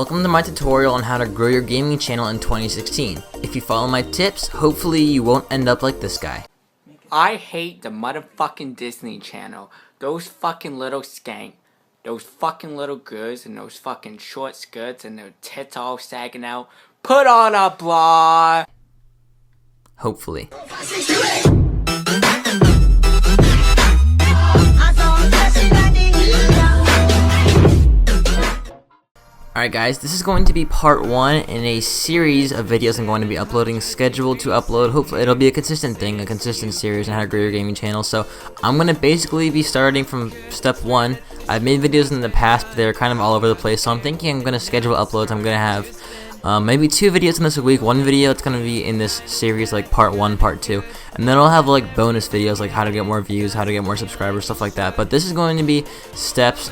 Welcome to my tutorial on how to grow your gaming channel in 2016. If you follow my tips, hopefully you won't end up like this guy. I hate the motherfucking Disney Channel. Those fucking little skank. Those fucking little girls and those fucking short skirts and their tits all sagging out. Put on a bra! Hopefully. Alright guys, this is going to be part 1 in a series of videos I'm going to be uploading, scheduled to upload. Hopefully it'll be a consistent thing, a consistent series on how to grow your gaming channel. So I'm going to basically be starting from step 1. I've made videos in the past, but they're kind of all over the place, so I'm thinking I'm going to schedule uploads. I'm going to have maybe 2 videos in this a week. One video it's going to be in this series, like part 1, part 2, and then I'll have like bonus videos like how to get more views, how to get more subscribers, stuff like that. But this is going to be steps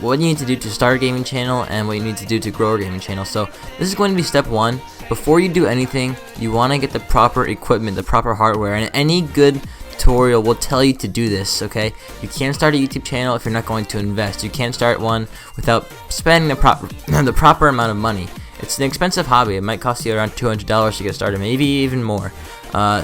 what you need to do to start a gaming channel and what you need to do to grow a gaming channel. So this is going to be step 1. Before you do anything, you want to get the proper equipment, the proper hardware, and any good tutorial will tell you to do this. Okay, you can't start a YouTube channel if you're not going to invest. You can't start one without spending the proper amount of money. It's an expensive hobby. It might cost you around $200 to get started, maybe even more.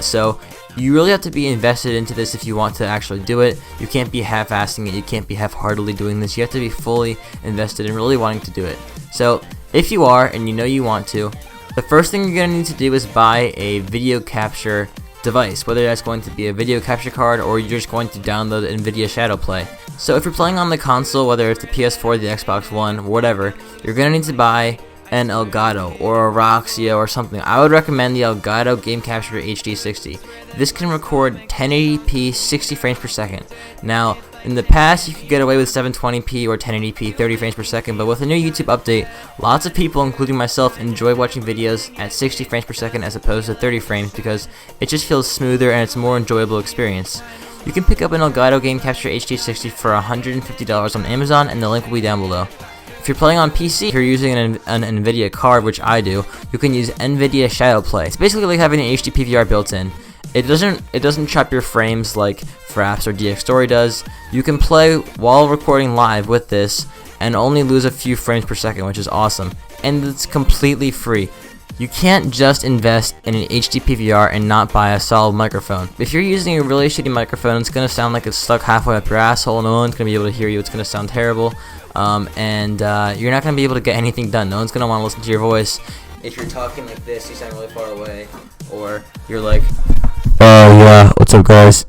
So you really have to be invested into this if you want to actually do it. You can't be half-assing it. You can't be half-heartedly doing this. You have to be fully invested in really wanting to do it. So if you are and you know you want to, the first thing you're going to need to do is buy a video capture device, whether that's going to be a video capture card or you're just going to download NVIDIA Shadowplay. So if you're playing on the console, whether it's the PS4, the Xbox One, whatever, you're going to need to buy an Elgato or a Roxio or something. I would recommend the Elgato Game Capture HD60. This can record 1080p 60 frames per second. Now, in the past, you could get away with 720p or 1080p 30 frames per second, but with a new YouTube update, lots of people, including myself, enjoy watching videos at 60 frames per second as opposed to 30 frames because it just feels smoother and it's a more enjoyable experience. You can pick up an Elgato Game Capture HD60 for $150 on Amazon, and the link will be down below. If you're playing on PC, if you're using an NVIDIA card, which I do, you can use NVIDIA Shadowplay. It's basically like having an HD PVR built in. It doesn't chop your frames like Fraps or DX Story does. You can play while recording live with this and only lose a few frames per second, which is awesome. And it's completely free. You can't just invest in an HD PVR and not buy a solid microphone. If you're using a really shitty microphone, it's going to sound like it's stuck halfway up your asshole. No one's going to be able to hear you. It's going to sound terrible. And you're not going to be able to get anything done. No one's going to want to listen to your voice. If you're talking like this, you sound really far away. Or you're like, oh yeah, what's up guys?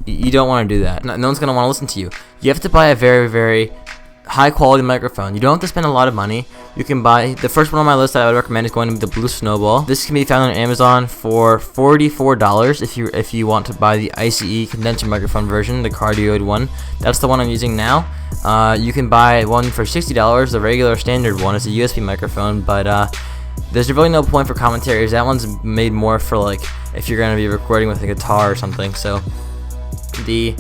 You don't want to do that. No one's going to want to listen to you. You have to buy a very, very high quality microphone. You don't have to spend a lot of money. You can buy, the first one on my list that I would recommend is going to be the Blue Snowball. This can be found on Amazon for $44 if you want to buy the ICE condenser microphone version, the cardioid one. That's the one I'm using now. You can buy one for $60, the regular standard one. It's a USB microphone, but there's really no point for commentaries. That one's made more for like if you're going to be recording with a guitar or something. So the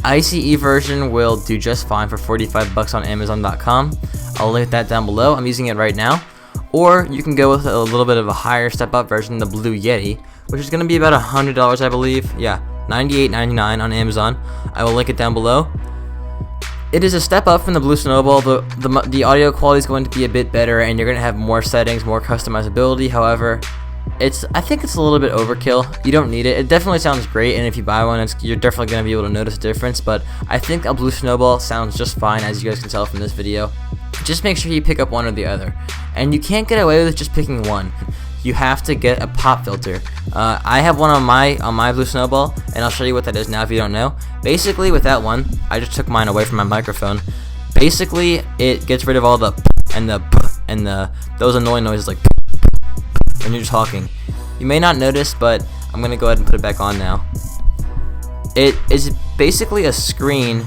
ICE version will do just fine for $45 on Amazon.com. I'll link that down below. I'm using it right now. Or you can go with a little bit of a higher step up version, the Blue Yeti, which is going to be about $100, I believe. Yeah, $98.99 on Amazon. I will link it down below. It is a step up from the Blue Snowball. The audio quality is going to be a bit better, and you're going to have more settings, more customizability. However, I think it's a little bit overkill. You don't need it. It definitely sounds great, and if you buy one, you're definitely going to be able to notice a difference, but I think a Blue Snowball sounds just fine, as you guys can tell from this video. Just make sure you pick up one or the other. And you can't get away with just picking one. You have to get a pop filter. I have one on my Blue Snowball, and I'll show you what that is now if you don't know. Basically, with that one, I just took mine away from my microphone. Basically, it gets rid of all the those annoying noises like when you're talking. You may not notice, but I'm gonna go ahead and put it back on now. It is basically a screen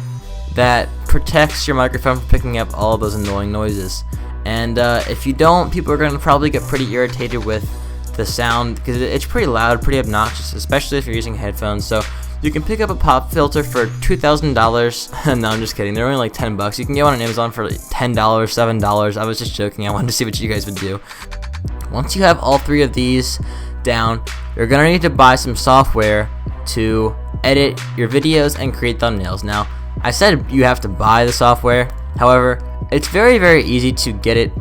that protects your microphone from picking up all those annoying noises. And if you don't, people are gonna probably get pretty irritated with the sound because it's pretty loud, pretty obnoxious, especially if you're using headphones. So you can pick up a pop filter for $2,000. No, I'm just kidding. They're only like $10. You can get one on Amazon for like $10, $7. I was just joking. I wanted to see what you guys would do. Once you have all 3 of these down, you're gonna need to buy some software to edit your videos and create thumbnails. Now, I said you have to buy the software. However, it's very, very easy to get it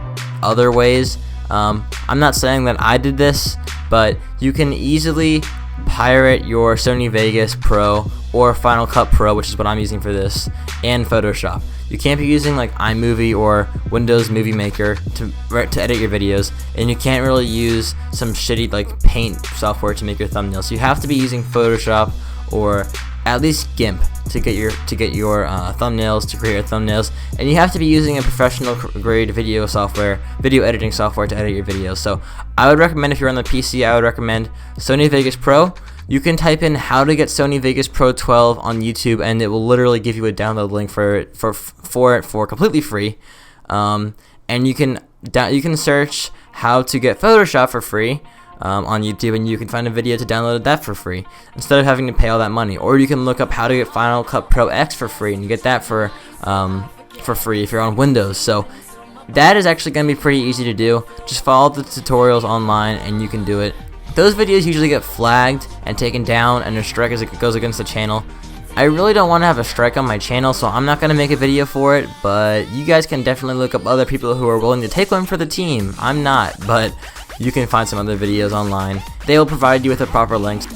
other ways. I'm not saying that I did this, but you can easily pirate your Sony Vegas Pro or Final Cut Pro, which is what I'm using for this, and Photoshop. You can't be using like iMovie or Windows Movie Maker to edit your videos, and you can't really use some shitty like Paint software to make your thumbnails. You have to be using Photoshop or at least GIMP to get your thumbnails, to create your thumbnails, and you have to be using a professional grade video editing software to edit your videos. So I would recommend, if you're on the PC, I would recommend Sony Vegas Pro. You can type in how to get Sony Vegas Pro 12 on YouTube, and it will literally give you a download link for it for completely free. And you can search how to get Photoshop for free on YouTube, and you can find a video to download that for free instead of having to pay all that money. Or you can look up how to get Final Cut Pro X for free, and you get that for free if you're on Windows. So that is actually going to be pretty easy to do. Just follow the tutorials online and you can do it. Those videos usually get flagged and taken down, and a strike as it goes against the channel. I really don't want to have a strike on my channel, so I'm not going to make a video for it, but you guys can definitely look up other people who are willing to take one for the team. I'm not, but you can find some other videos online. They will provide you with the proper links.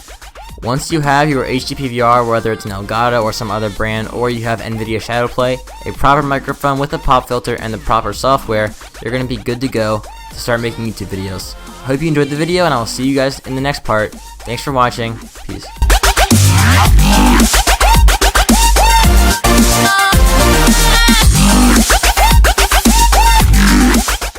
Once you have your HD PVR, whether it's an Elgato or some other brand, or you have NVIDIA Shadowplay, a proper microphone with a pop filter, and the proper software, you're going to be good to go to start making YouTube videos. Hope you enjoyed the video, and I will see you guys in the next part. Thanks for watching.